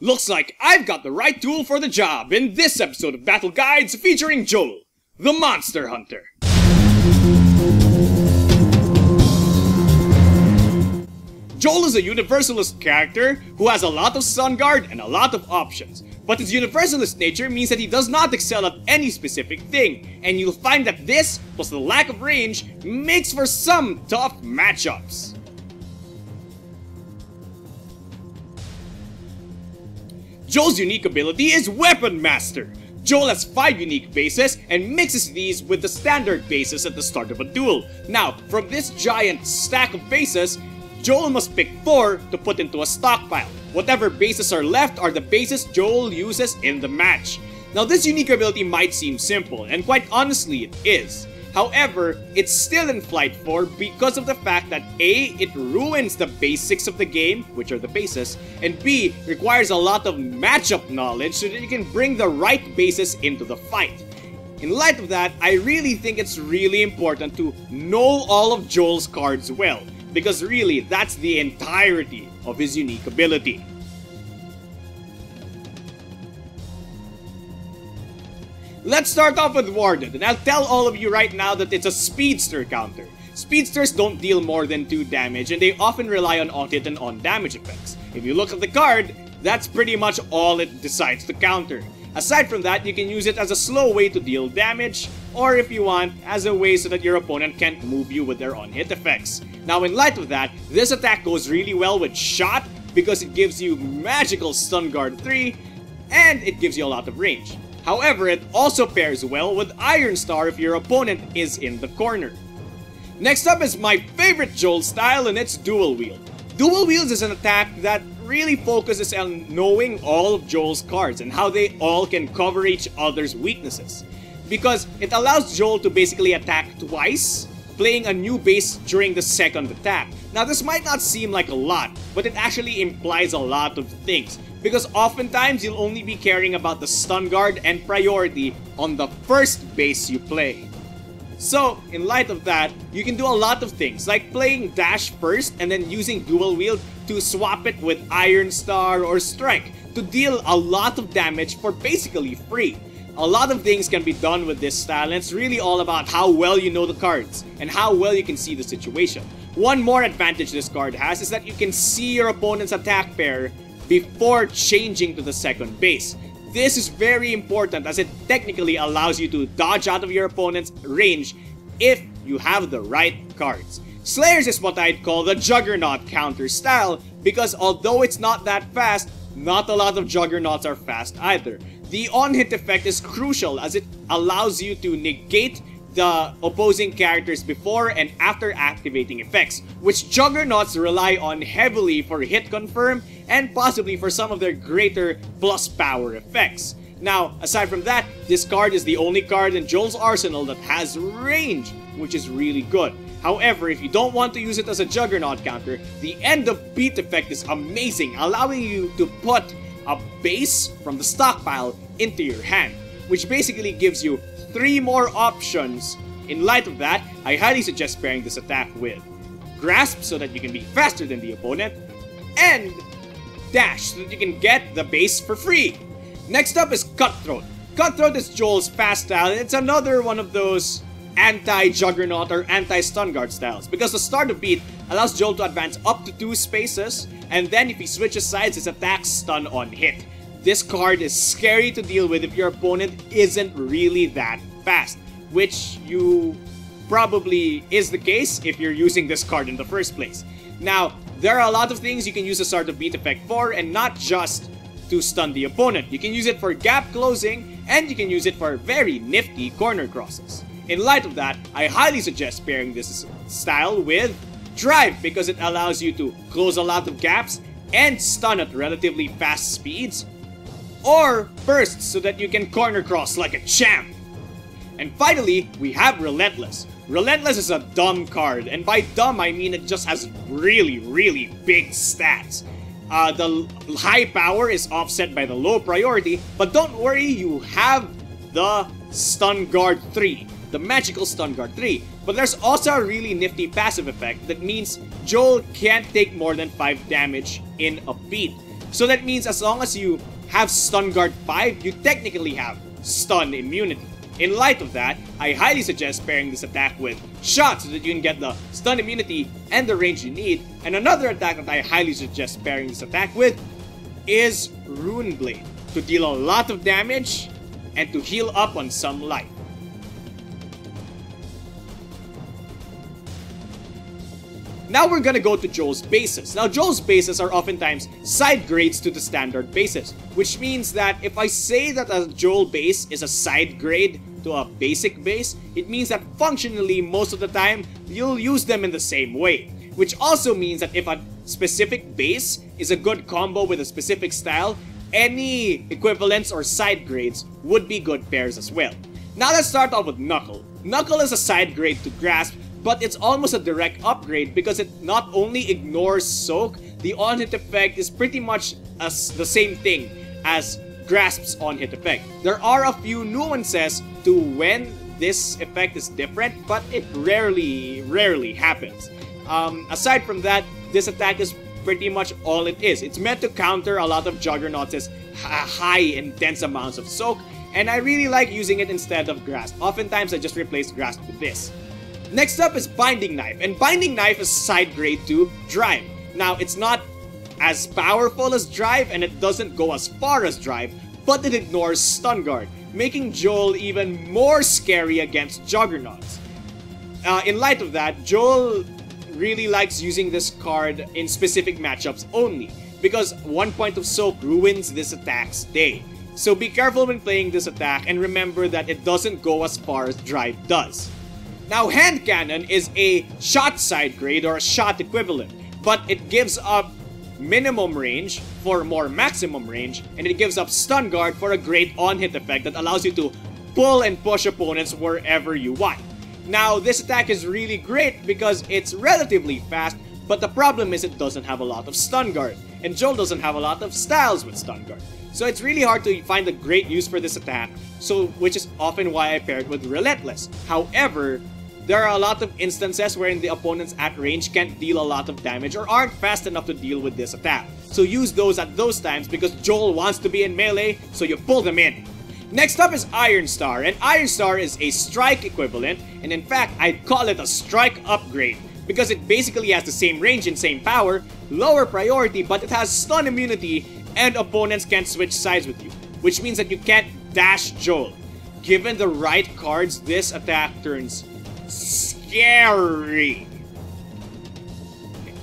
Looks like I've got the right tool for the job in this episode of Battle Guides featuring Joal, the Monster Hunter. Joal is a universalist character who has a lot of stun guard and a lot of options, but his universalist nature means that he does not excel at any specific thing, and you'll find that this, plus the lack of range, makes for some tough matchups. Joal's unique ability is Weapon Master. Joal has 5 unique bases and mixes these with the standard bases at the start of a duel. Now, from this giant stack of bases, Joal must pick 4 to put into a stockpile. Whatever bases are left are the bases Joal uses in the match. Now, this unique ability might seem simple, and quite honestly it is. However, it's still in Flight 4 because of the fact that A, it ruins the basics of the game, which are the bases, and B, requires a lot of matchup knowledge so that you can bring the right bases into the fight. In light of that, I really think it's really important to know all of Joal's cards well, because really, that's the entirety of his unique ability. Let's start off with Warden, and I'll tell all of you right now that it's a speedster counter. Speedsters don't deal more than 2 damage, and they often rely on on-hit and on-damage effects. If you look at the card, that's pretty much all it decides to counter. Aside from that, you can use it as a slow way to deal damage, or if you want, as a way so that your opponent can't move you with their on-hit effects. Now, in light of that, this attack goes really well with Shot because it gives you magical stun guard 3, and it gives you a lot of range. However, it also pairs well with Iron Star if your opponent is in the corner. Next up is my favorite Joal style, and it's Dual Wield. Dual Wields is an attack that really focuses on knowing all of Joal's cards and how they all can cover each other's weaknesses. Because it allows Joal to basically attack twice, playing a new base during the second attack. Now, this might not seem like a lot, but it actually implies a lot of things. Because oftentimes, you'll only be caring about the stun guard and priority on the first base you play. So, in light of that, you can do a lot of things, like playing Dash first and then using Dual Wield to swap it with Iron Star or Strike to deal a lot of damage for basically free. A lot of things can be done with this style, and it's really all about how well you know the cards and how well you can see the situation. One more advantage this card has is that you can see your opponent's attack pair before changing to the second base. This is very important as it technically allows you to dodge out of your opponent's range if you have the right cards. Slayers is what I'd call the Juggernaut counter style because although it's not that fast, not a lot of Juggernauts are fast either. The on-hit effect is crucial as it allows you to negate the opposing characters before and after activating effects, which Juggernauts rely on heavily for hit confirm and possibly for some of their greater plus power effects. Now, aside from that, this card is the only card in Joal's arsenal that has range, which is really good. However, if you don't want to use it as a Juggernaut counter, the end of beat effect is amazing, allowing you to put a base from the stockpile into your hand, which basically gives you 3 more options. In light of that, I highly suggest pairing this attack with Grasp so that you can be faster than the opponent, and Dash so that you can get the base for free. Next up is Cutthroat. Cutthroat is Joal's fast style, and it's another one of those anti-Juggernaut or anti-stun guard styles because the start of beat allows Joal to advance up to 2 spaces, and then if he switches sides, his attacks stun on hit. This card is scary to deal with if your opponent isn't really that fast, which you probably is the case if you're using this card in the first place. Now, there are a lot of things you can use the start of beat effect for, and not just to stun the opponent. You can use it for gap closing, and you can use it for very nifty corner crosses. In light of that, I highly suggest pairing this style with Drive because it allows you to close a lot of gaps and stun at relatively fast speeds, or Burst so that you can corner cross like a champ. And finally, we have Relentless. Relentless is a dumb card, and by dumb I mean it just has really big stats. The high power is offset by the low priority, but don't worry, you have the Stun Guard 3, the magical Stun Guard 3. But there's also a really nifty passive effect that means Joal can't take more than 5 damage in a beat. So that means as long as you have Stun Guard 5, you technically have stun immunity. In light of that, I highly suggest pairing this attack with Shot so that you can get the stun immunity and the range you need. And another attack that I highly suggest pairing this attack with is Rune Blade to deal a lot of damage and to heal up on some life. Now we're gonna go to Joal's bases. Now Joal's bases are oftentimes side grades to the standard bases, which means that if I say that a Joal base is a side grade to a basic base, it means that functionally most of the time you'll use them in the same way. Which also means that if a specific base is a good combo with a specific style, any equivalents or side grades would be good pairs as well. Now let's start off with Knuckle. Knuckle is a side grade to Grasp, but it's almost a direct upgrade because it not only ignores Soak, the on-hit effect is pretty much the same thing as Grasp's on-hit effect. There are a few nuances to when this effect is different, but it rarely happens. Aside from that, this attack is pretty much all it is. It's meant to counter a lot of Juggernaut's high, intense amounts of Soak, and I really like using it instead of Grasp. Oftentimes, I just replace Grasp with this. Next up is Binding Knife, and Binding Knife is side grade to Drive. Now, it's not as powerful as Drive, and it doesn't go as far as Drive, but it ignores Stun Guard, making Joal even more scary against Juggernauts. In light of that, Joal really likes using this card in specific matchups only, because 1 point of Soak ruins this attack's day. So be careful when playing this attack, and remember that it doesn't go as far as Drive does. Now, Hand Cannon is a shot side grade or a shot equivalent, but it gives up minimum range for more maximum range, and it gives up Stun Guard for a great on-hit effect that allows you to pull and push opponents wherever you want. Now, this attack is really great because it's relatively fast, but the problem is it doesn't have a lot of Stun Guard, and Joal doesn't have a lot of styles with Stun Guard. So it's really hard to find a great use for this attack, which is often why I paired with Relentless. However, there are a lot of instances wherein the opponents at range can't deal a lot of damage or aren't fast enough to deal with this attack. So use those at those times because Joal wants to be in melee, so you pull them in. Next up is Iron Star, and Iron Star is a strike equivalent, and in fact, I'd call it a strike upgrade because it basically has the same range and same power, lower priority, but it has stun immunity and opponents can't switch sides with you, which means that you can't dash Joal. Given the right cards, this attack turns scary. Okay.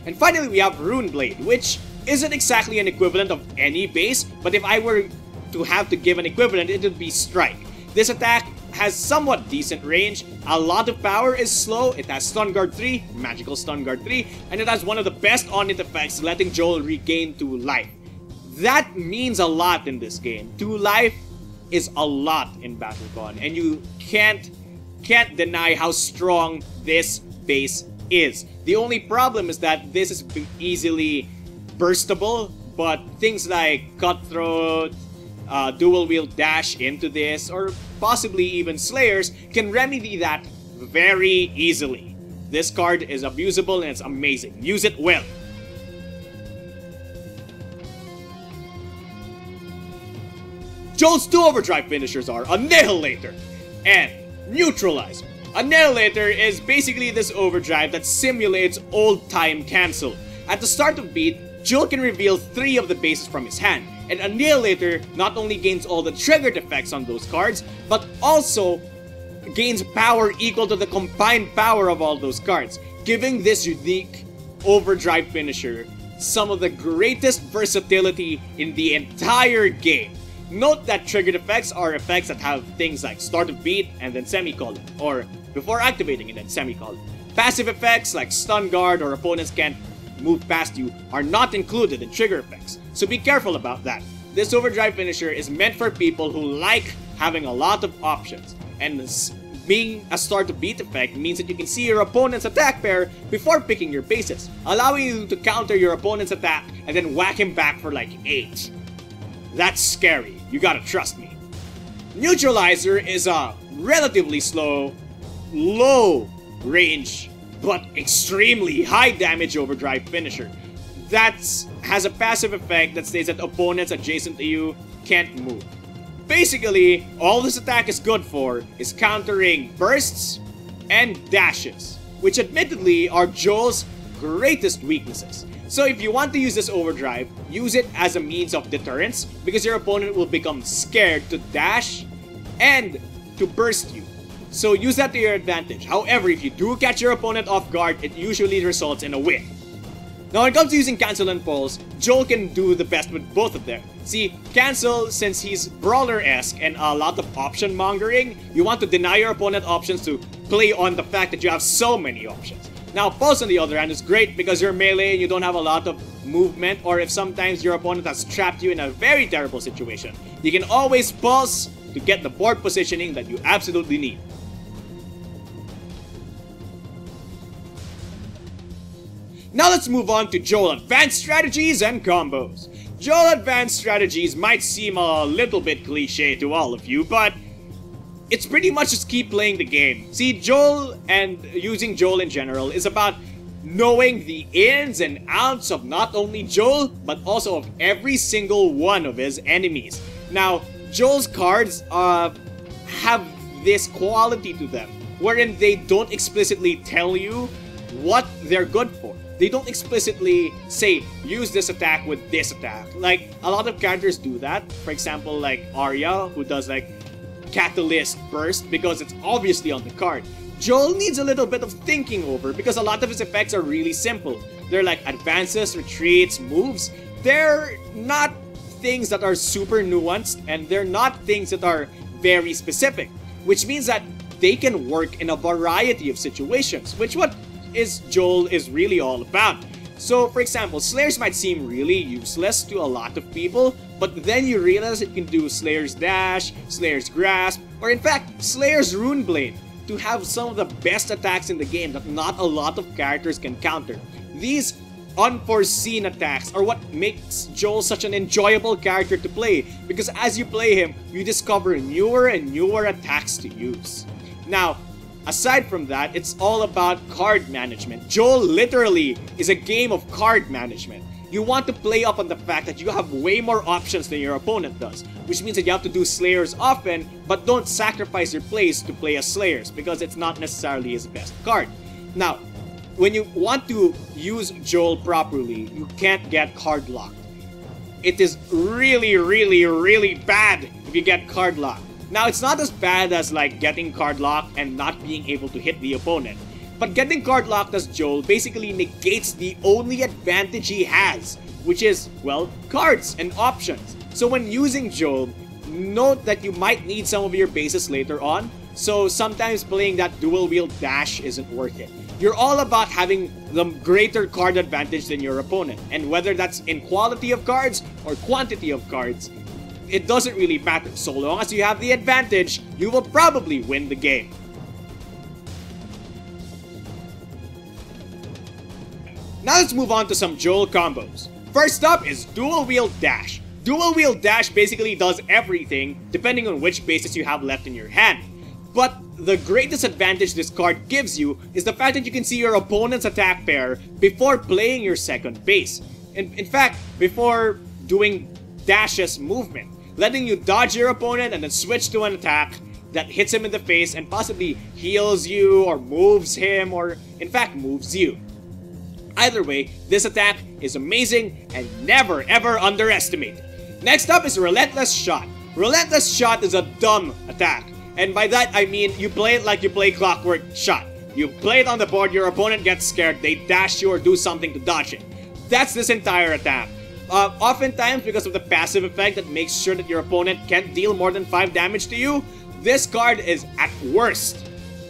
And finally, we have Rune Blade, which isn't exactly an equivalent of any base, but if I were to have to give an equivalent, it would be Strike. This attack has somewhat decent range, a lot of power, is slow, it has Stun Guard 3, Magical Stun Guard 3, and it has one of the best on-hit effects, letting Joal regain 2 life. That means a lot in this game. 2 life is a lot in BattleCON, and you can't deny how strong this base is. The only problem is that this is easily burstable, but things like Cutthroat, dual wield dash into this, or possibly even Slayers can remedy that very easily. This card is abusable and it's amazing. Use it well. Joal's 2 Overdrive finishers are Annihilator and Neutralizer. Annihilator is basically this overdrive that simulates old time cancel. At the start of beat, Joal can reveal 3 of the bases from his hand, and Annihilator not only gains all the triggered effects on those cards, but also gains power equal to the combined power of all those cards, giving this unique overdrive finisher some of the greatest versatility in the entire game. Note that triggered effects are effects that have things like start of beat and then semicolon, or before activating and then semicolon. Passive effects like stun guard or opponents can't move past you are not included in trigger effects, so be careful about that. This overdrive finisher is meant for people who like having a lot of options, and being a start to beat effect means that you can see your opponent's attack pair before picking your bases, allowing you to counter your opponent's attack and then whack him back for like 8. That's scary, you gotta trust me. Neutralizer is a relatively slow, low range, but extremely high damage overdrive finisher. That's has a passive effect that states that opponents adjacent to you can't move. Basically, all this attack is good for is countering bursts and dashes, which admittedly are Joal's greatest weaknesses. So if you want to use this overdrive, use it as a means of deterrence because your opponent will become scared to dash and to burst you. So use that to your advantage. However, if you do catch your opponent off guard, it usually results in a win. Now when it comes to using cancel and pulse, Joal can do the best with both of them. See, cancel, since he's brawler-esque and a lot of option mongering, you want to deny your opponent options to play on the fact that you have so many options. Now pulse on the other hand is great because you're melee and you don't have a lot of movement, or if sometimes your opponent has trapped you in a very terrible situation, you can always pulse to get the board positioning that you absolutely need. Now let's move on to Joal Advanced Strategies and Combos. Joal Advanced Strategies might seem a little bit cliche to all of you, but it's pretty much just keep playing the game. See, Joal and using Joal in general is about knowing the ins and outs of not only Joal, but also of every single one of his enemies. Now, Joal's cards have this quality to them, wherein they don't explicitly tell you what they're good for. They don't explicitly say, use this attack with this attack. Like, a lot of characters do that. For example, like Arya, who does like Catalyst Burst because it's obviously on the card. Joal needs a little bit of thinking over because a lot of his effects are really simple. They're like advances, retreats, moves. They're not things that are super nuanced, and they're not things that are very specific, which means that they can work in a variety of situations, which what Joal is really all about. So for example, Slayers might seem really useless to a lot of people, but then you realize it can do Slayer's Dash, Slayer's Grasp, or in fact, Slayer's Runeblade to have some of the best attacks in the game that not a lot of characters can counter. These unforeseen attacks are what makes Joal such an enjoyable character to play, because as you play him, you discover newer and newer attacks to use. Now, aside from that, it's all about card management. Joal literally is a game of card management. You want to play up on the fact that you have way more options than your opponent does, which means that you have to do Slayers often, but don't sacrifice your plays to play as Slayers because it's not necessarily his best card. Now, when you want to use Joal properly, you can't get card locked. It is really, really, really bad if you get card locked. Now, it's not as bad as like getting card locked and not being able to hit the opponent. But getting card locked as Joal basically negates the only advantage he has, which is, well, cards and options. So when using Joal, note that you might need some of your bases later on, so sometimes playing that dual wield dash isn't worth it. You're all about having the greater card advantage than your opponent, and whether that's in quality of cards or quantity of cards, it doesn't really matter. So long as you have the advantage, you will probably win the game. Now let's move on to some Joal combos. First up is Dual Wield Dash. Dual Wield Dash basically does everything depending on which bases you have left in your hand. But the greatest advantage this card gives you is the fact that you can see your opponent's attack pair before playing your second base. In fact, before doing Dash's movement, letting you dodge your opponent and then switch to an attack that hits him in the face and possibly heals you or moves him or in fact moves you. Either way, this attack is amazing and never ever underestimate it. Next up is Relentless Shot. Relentless Shot is a dumb attack, and by that I mean you play it like you play Clockwork Shot. You play it on the board, your opponent gets scared, they dash you or do something to dodge it. That's this entire attack. Oftentimes, because of the passive effect that makes sure that your opponent can't deal more than 5 damage to you, this card is at worst,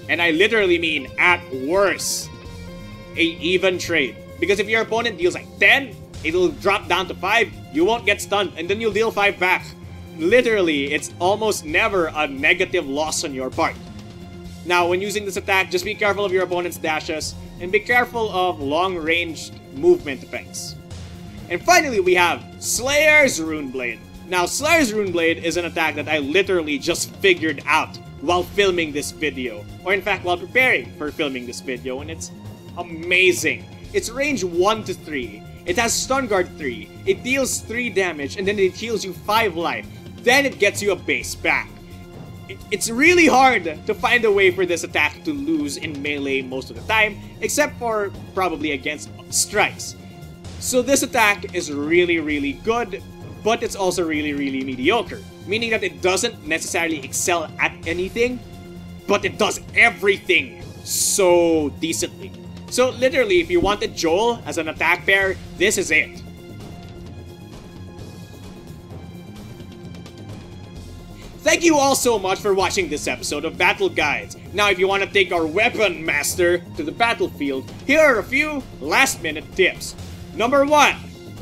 and I literally mean at worst, a even trade. Because if your opponent deals like 10, it'll drop down to 5, you won't get stunned, and then you'll deal 5 back. Literally, it's almost never a negative loss on your part. Now, when using this attack, just be careful of your opponent's dashes, and be careful of long-ranged movement effects. And finally, we have Slayer's Runeblade. Now, Slayer's Runeblade is an attack that I literally just figured out while filming this video. Or in fact, while preparing for filming this video, and it's amazing. It's range 1 to 3. It has Stun Guard 3, it deals 3 damage, and then it heals you 5 life. Then it gets you a base back. It's really hard to find a way for this attack to lose in melee most of the time, except for probably against strikes. So this attack is really good, but it's also really mediocre, meaning that it doesn't necessarily excel at anything, but it does everything so decently. So literally, if you wanted Joal as an attack pair, this is it. Thank you all so much for watching this episode of Battle Guides. Now, if you want to take our weapon master to the battlefield, here are a few last-minute tips. Number 1,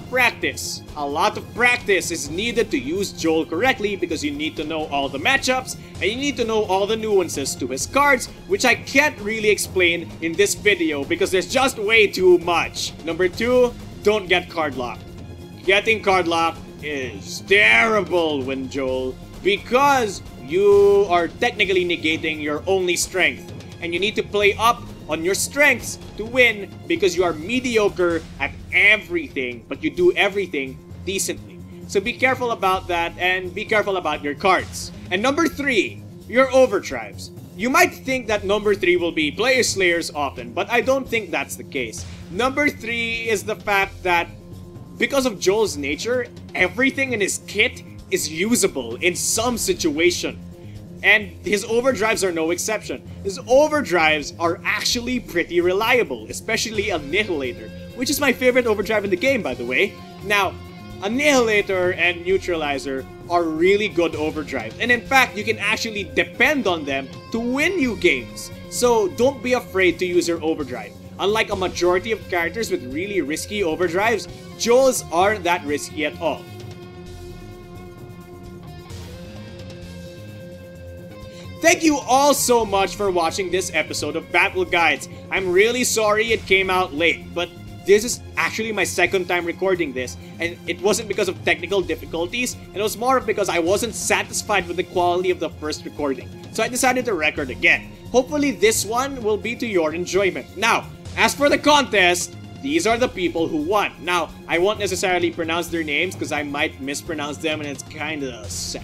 practice. A lot of practice is needed to use Joal correctly because you need to know all the matchups and you need to know all the nuances to his cards, which I can't really explain in this video because there's just way too much. Number 2, don't get card locked. Getting card locked is terrible when Joal, because you are technically negating your only strength, and you need to play up on your strengths to win because you are mediocre at everything, but you do everything decently. So be careful about that, and be careful about your cards. And number 3, your overdrives. You might think that number 3 will be player slayers often, but I don't think that's the case. Number 3 is the fact that because of Joal's nature, everything in his kit is usable in some situation. And his overdrives are no exception. His overdrives are actually pretty reliable, especially Annihilator, which is my favorite overdrive in the game, by the way. Now, Annihilator and Neutralizer are really good overdrives, and in fact, you can actually depend on them to win you games. So don't be afraid to use your overdrive. Unlike a majority of characters with really risky overdrives, Joal's aren't that risky at all. Thank you all so much for watching this episode of Battle Guides. I'm really sorry it came out late, but this is actually my second time recording this, and it wasn't because of technical difficulties, and it was more because I wasn't satisfied with the quality of the first recording. So I decided to record again. Hopefully this one will be to your enjoyment. Now, as for the contest, these are the people who won. Now, I won't necessarily pronounce their names because I might mispronounce them and it's kinda sad.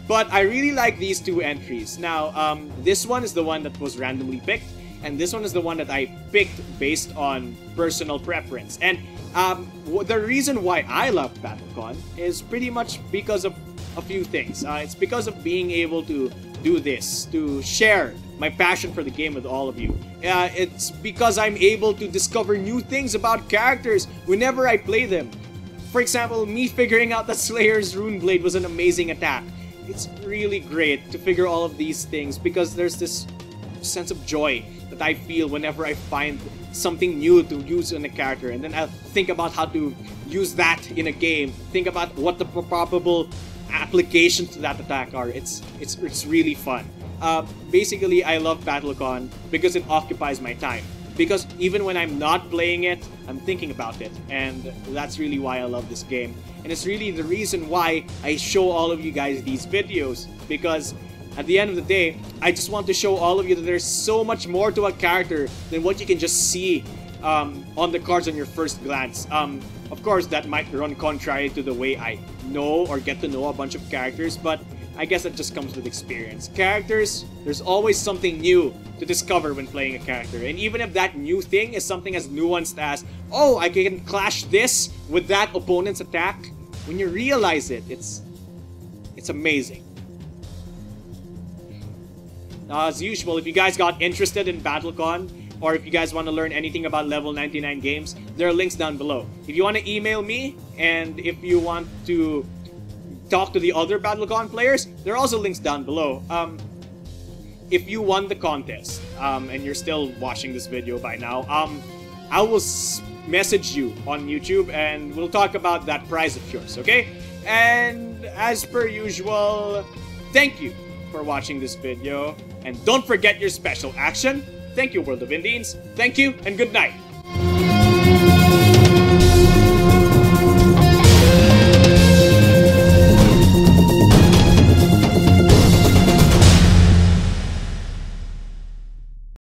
But I really like these 2 entries. Now, this one is the one that was randomly picked, and this one is the one that I picked based on personal preference. And the reason why I love BattleCon is pretty much because of a few things. It's because of being able to do this, to share my passion for the game with all of you. It's because I'm able to discover new things about characters whenever I play them. For example, me figuring out that Slayer's Runeblade was an amazing attack. It's really great to figure all of these things because there's this sense of joy that I feel whenever I find something new to use in a character, and then I'll think about how to use that in a game, think about what the probable applications to that attack are. It's really fun. Basically, I love BattleCon because it occupies my time. Because even when I'm not playing it, I'm thinking about it, and that's really why I love this game. And it's really the reason why I show all of you guys these videos, because at the end of the day, I just want to show all of you that there's so much more to a character than what you can just see on the cards on your first glance. Of course, that might run contrary to the way I know or get to know a bunch of characters, but I guess that just comes with experience. Characters, there's always something new to discover when playing a character. And even if that new thing is something as nuanced as, oh, I can clash this with that opponent's attack, when you realize it, it's amazing. As usual, if you guys got interested in BattleCon, or if you guys want to learn anything about level 99 games, there are links down below. If you want to email me, and if you want to talk to the other BattleCon players, there are also links down below. If you won the contest, and you're still watching this video by now, I will message you on YouTube and we'll talk about that prize of yours, okay? And as per usual, thank you for watching this video, and don't forget your special action. Thank you, World of Indines. Thank you, and good night.